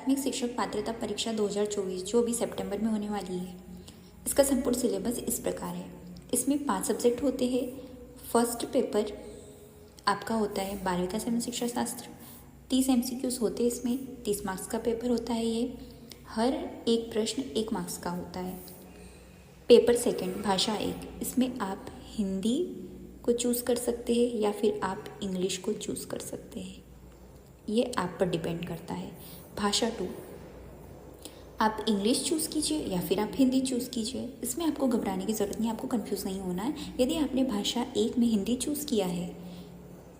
प्राथमिक शिक्षक पात्रता परीक्षा 2024 जो अभी सितंबर में होने वाली है, इसका संपूर्ण सिलेबस इस प्रकार है। इसमें 5 सब्जेक्ट होते हैं। फर्स्ट पेपर आपका होता है 12वीं का सामान्य शिक्षा शास्त्र। 30 एमसीक्यूज होते हैं इसमें, 30 मार्क्स का पेपर होता है ये। हर एक प्रश्न 1 मार्क्स का होता है। पेपर सेकंड भाषा 1, इसमें आप हिंदी को चूज़ कर सकते हैं या फिर आप इंग्लिश को चूज़ कर सकते हैं, ये आप पर डिपेंड करता है। भाषा 2, आप इंग्लिश चूज़ कीजिए या फिर आप हिंदी चूज़ कीजिए, इसमें आपको घबराने की ज़रूरत नहीं, आपको कंफ्यूज नहीं होना है। यदि आपने भाषा 1 में हिंदी चूज़ किया है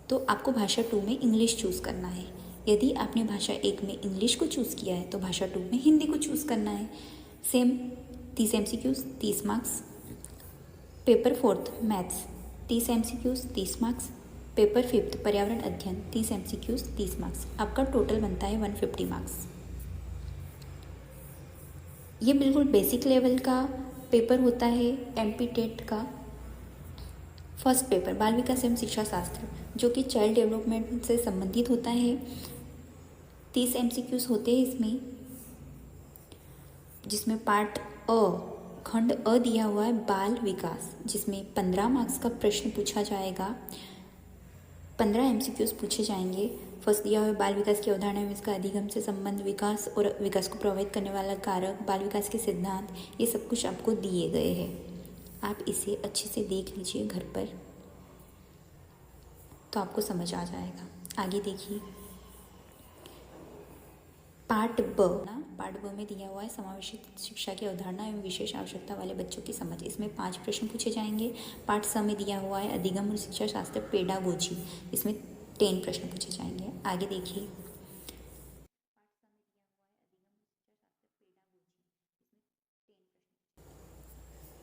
तो आपको भाषा 2 में इंग्लिश चूज़ करना है। यदि आपने भाषा 1 में इंग्लिश को चूज़ किया है तो भाषा 2 में हिंदी को चूज़ करना है। Same 30 MCQs 30 marks. Paper fourth maths 30 MCQs 30 marks. Paper fifth पर्यावरण अध्ययन 30 एमसीक्यूज 30 मार्क्स। आपका टोटल बनता है 150 मार्क्स। ये बिल्कुल बेसिक लेवल का पेपर होता है एमपी टेट का। फर्स्ट पेपर बाल विकास एवं शिक्षा शास्त्र जो कि चाइल्ड डेवलपमेंट से संबंधित होता है। 30 एमसीक्यूज होते हैं इसमें, जिसमें पार्ट अ खंड अ दिया हुआ है बाल विकास, जिसमें 15 मार्क्स का प्रश्न पूछा जाएगा। 15 एमसीक्यूज पूछे जाएंगे। फर्स्ट दिया हुआ है बाल विकास की अवधारणा में इसका अधिगम से संबंध, विकास और विकास को प्रभावित करने वाला कारक, बाल विकास के सिद्धांत, ये सब कुछ आपको दिए गए हैं। आप इसे अच्छे से देख लीजिए घर पर, तो आपको समझ आ जाएगा। आगे देखिए पार्ट ब में दिया हुआ है समावेशित शिक्षा की अवधारणा एवं विशेष आवश्यकता वाले बच्चों की समझ, इसमें 5 प्रश्न पूछे जाएंगे। पार्ट स में दिया हुआ है अधिगम और शिक्षा शास्त्र पेडागोजी, इसमें 10 प्रश्न पूछे जाएंगे। आगे देखिए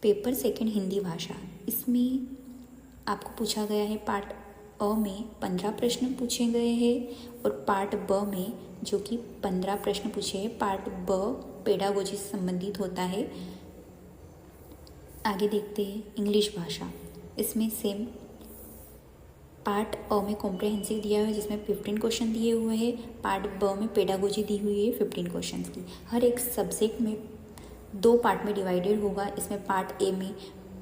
पेपर सेकंड हिंदी भाषा, इसमें आपको पूछा गया है पार्ट अ में 15 प्रश्न पूछे गए हैं और पार्ट ब में जो कि 15 प्रश्न पूछे हैं। पार्ट ब पेडागोजी से संबंधित होता है। आगे देखते हैं इंग्लिश भाषा, इसमें सेम पार्ट अ में कॉम्प्रहेंसिव दिया हुआ है जिसमें 15 क्वेश्चन दिए हुए हैं। पार्ट ब में पेडागोजी दी हुई है 15 क्वेश्चन की। हर एक सब्जेक्ट में 2 पार्ट में डिवाइडेड होगा। इसमें पार्ट ए में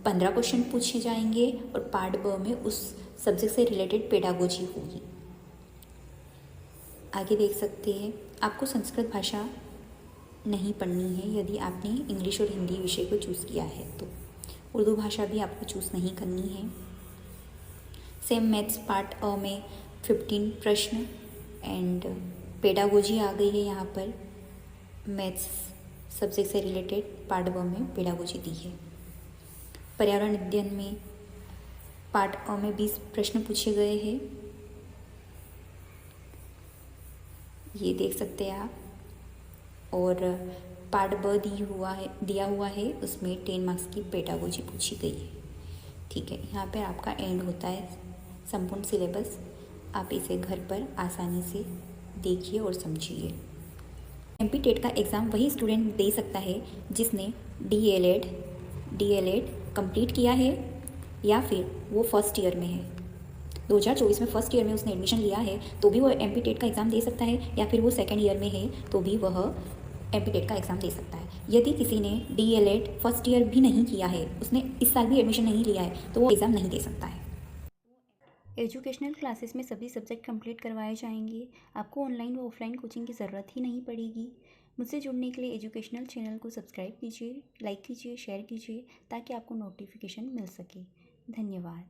15 क्वेश्चन पूछे जाएंगे और पार्ट ब में उस सब्जेक्ट से रिलेटेड पेडागोजी होगी। आगे देख सकते हैं आपको संस्कृत भाषा नहीं पढ़नी है यदि आपने इंग्लिश और हिंदी विषय को चूज़ किया है तो। उर्दू भाषा भी आपको चूज़ नहीं करनी है। सेम मैथ्स पार्ट अ में 15 प्रश्न एंड पेडागोजी आ गई है यहाँ पर। मैथ्स सब्जेक्ट से रिलेटेड पार्ट ब में पेडागोजी दी है। पर्यावरण अध्ययन में पार्ट अ में 20 प्रश्न पूछे गए हैं, ये देख सकते हैं आप। और पार्ट ब दिया हुआ है उसमें 10 मार्क्स की पेडागोजी पूछी गई है। ठीक है, यहाँ पर आपका एंड होता है संपूर्ण सिलेबस। आप इसे घर पर आसानी से देखिए और समझिए। एमपी टेट का एग्ज़ाम वही स्टूडेंट दे सकता है जिसने डीएलएड कंप्लीट किया है या फिर वो फर्स्ट ईयर में है। 2024 में फर्स्ट ईयर में उसने एडमिशन लिया है तो भी वो एमपी टेट का एग्ज़ाम दे सकता है, या फिर वो सेकेंड ईयर में है तो भी वह एमपी टेट का एग्ज़ाम दे सकता है। यदि किसी ने डीएलएड फर्स्ट ईयर भी नहीं किया है, उसने इस साल भी एडमिशन नहीं लिया है, तो वो एग्ज़ाम नहीं दे सकता है। एजुकेशनल क्लासेस में सभी सब्जेक्ट कंप्लीट करवाए जाएंगे। आपको ऑनलाइन व ऑफलाइन कोचिंग की ज़रूरत ही नहीं पड़ेगी। मुझसे जुड़ने के लिए एजुकेशनल चैनल को सब्सक्राइब कीजिए, लाइक कीजिए, शेयर कीजिए ताकि आपको नोटिफिकेशन मिल सके। धन्यवाद।